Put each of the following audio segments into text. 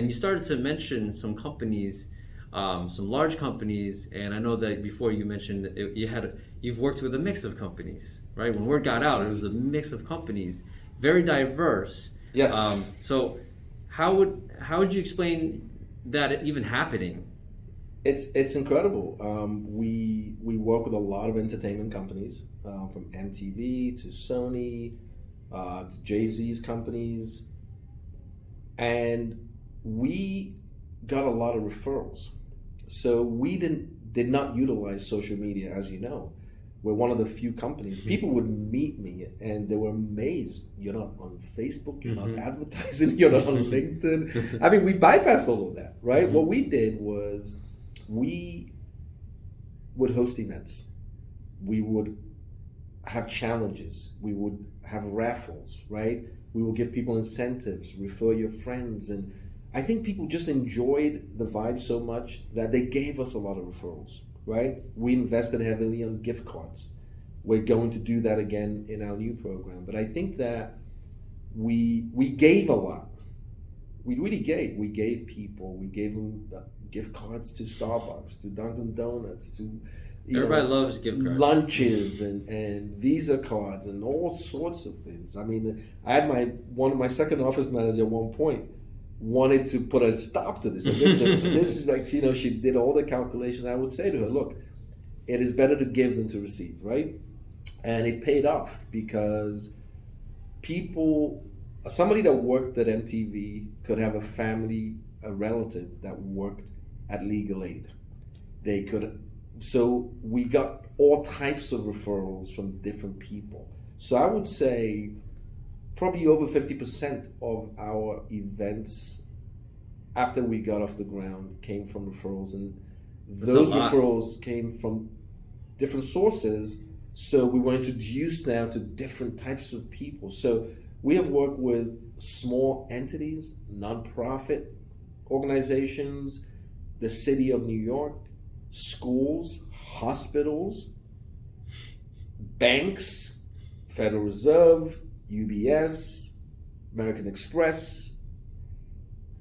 And you started to mention some companies, some large companies, and I know that before you mentioned that you've worked with a mix of companies, right? When word got out, it was a mix of companies, very diverse. Yes. So how would you explain that even happening? It's incredible. We work with a lot of entertainment companies, from MTV to Sony, to Jay-Z's companies, and we got a lot of referrals. So we did not utilize social media, as you know. We're one of the few companies. People would meet me and they were amazed. You're not on Facebook, you're not advertising, you're not on LinkedIn. I mean, we bypassed all of that, right? What we did was we would host events. We would have challenges. We would have raffles, right? We would give people incentives, refer your friends. And I think people just enjoyed the vibe so much that they gave us a lot of referrals, right? We invested heavily on gift cards. We're going to do that again in our new program. But I think that we gave a lot. We really gave. We gave people. We gave them gift cards to Starbucks, to Dunkin' Donuts, to everybody loves gift cards, lunches, and Visa cards, and all sorts of things. I mean, I had my second office manager at one point wanted to put a stop to this. This is like, she did all the calculations. I would say to her, look, it is better to give than to receive, right? And it paid off because somebody that worked at MTV could have a relative that worked at Legal Aid. So we got all types of referrals from different people. So I would say probably over 50% of our events after we got off the ground came from referrals, and those referrals came from different sources. So we were introduced now to different types of people. So we have worked with small entities, nonprofit organizations, the city of New York, schools, hospitals, banks, Federal Reserve, UBS, American Express,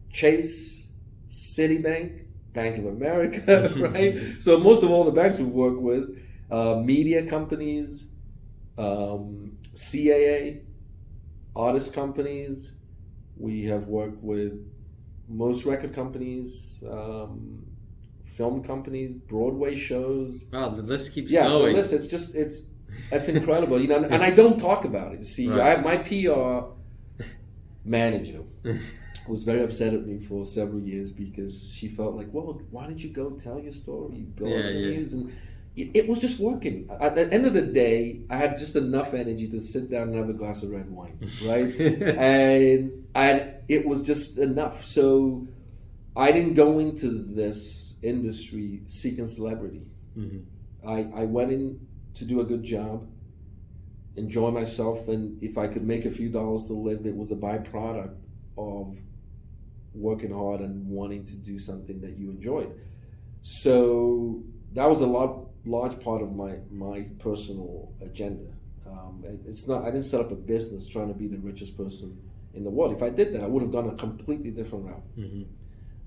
Chase, Citibank, Bank of America, right? So most of all the banks we've worked with, media companies, CAA, artist companies. We have worked with most record companies, film companies, Broadway shows. Wow, the list keeps going. Yeah, the list, it's incredible. And I don't talk about it. See, right. My PR manager was very upset at me for several years because she felt like, well, why didn't you go tell your story? Go on the news. And it was just working. At the end of the day, I had just enough energy to sit down and have a glass of red wine, right? and it was just enough. So I didn't go into this industry seeking celebrity. I went in to do a good job, enjoy myself, and if I could make a few dollars to live, it was a byproduct of working hard and wanting to do something that you enjoyed. So that was a large part of my personal agenda. I didn't set up a business trying to be the richest person in the world. If I did that, I would have gone a completely different route.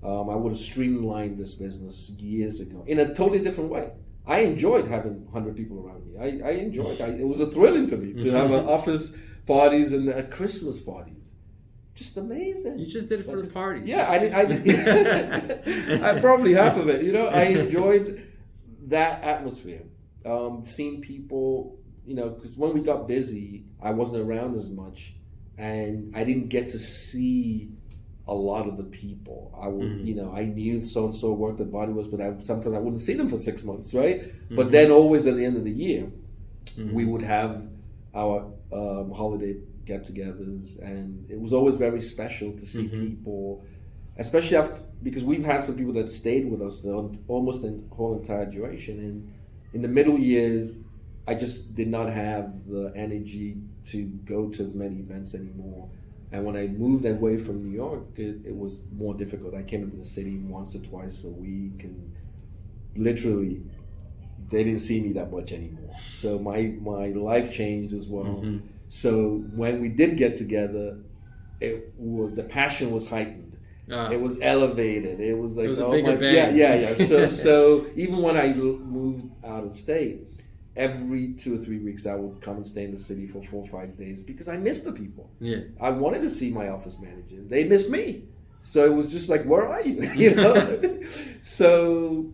I would have streamlined this business years ago in a totally different way. I enjoyed having 100 people around me. I enjoyed it. It was a thrilling to me to have office parties and Christmas parties. Just amazing. You just did it for the parties. Yeah, I probably half of it. I enjoyed that atmosphere. Seeing people, because when we got busy, I wasn't around as much, and I didn't get to see a lot of the people. I would, I knew so and so worked at Bodyworks, but sometimes I wouldn't see them for 6 months, right? But then always at the end of the year, we would have our holiday get-togethers, and it was always very special to see people, especially because we've had some people that stayed with us almost the whole entire duration. And in the middle years, I just did not have the energy to go to as many events anymore. And when I moved away from New York, it was more difficult. I came into the city once or twice a week, and literally, they didn't see me that much anymore. So my life changed as well. So when we did get together, the passion was heightened. It was elevated. It was like, it was a oh bigger my, bang. yeah. So even when I moved out of state, every 2 or 3 weeks I would come and stay in the city for 4 or 5 days because I missed the people. Yeah. I wanted to see my office manager. They missed me. So it was just like, where are you? You know? So,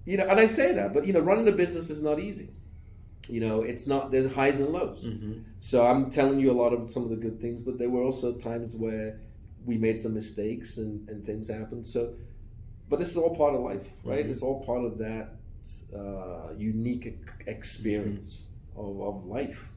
you know, and I say that, but, you know, running a business is not easy. You know, it's not, there's highs and lows. Mm-hmm. So I'm telling you a lot of some of the good things, but there were also times where we made some mistakes and things happened. So, but this is all part of life, right? Mm-hmm. It's all part of that unique experience of life.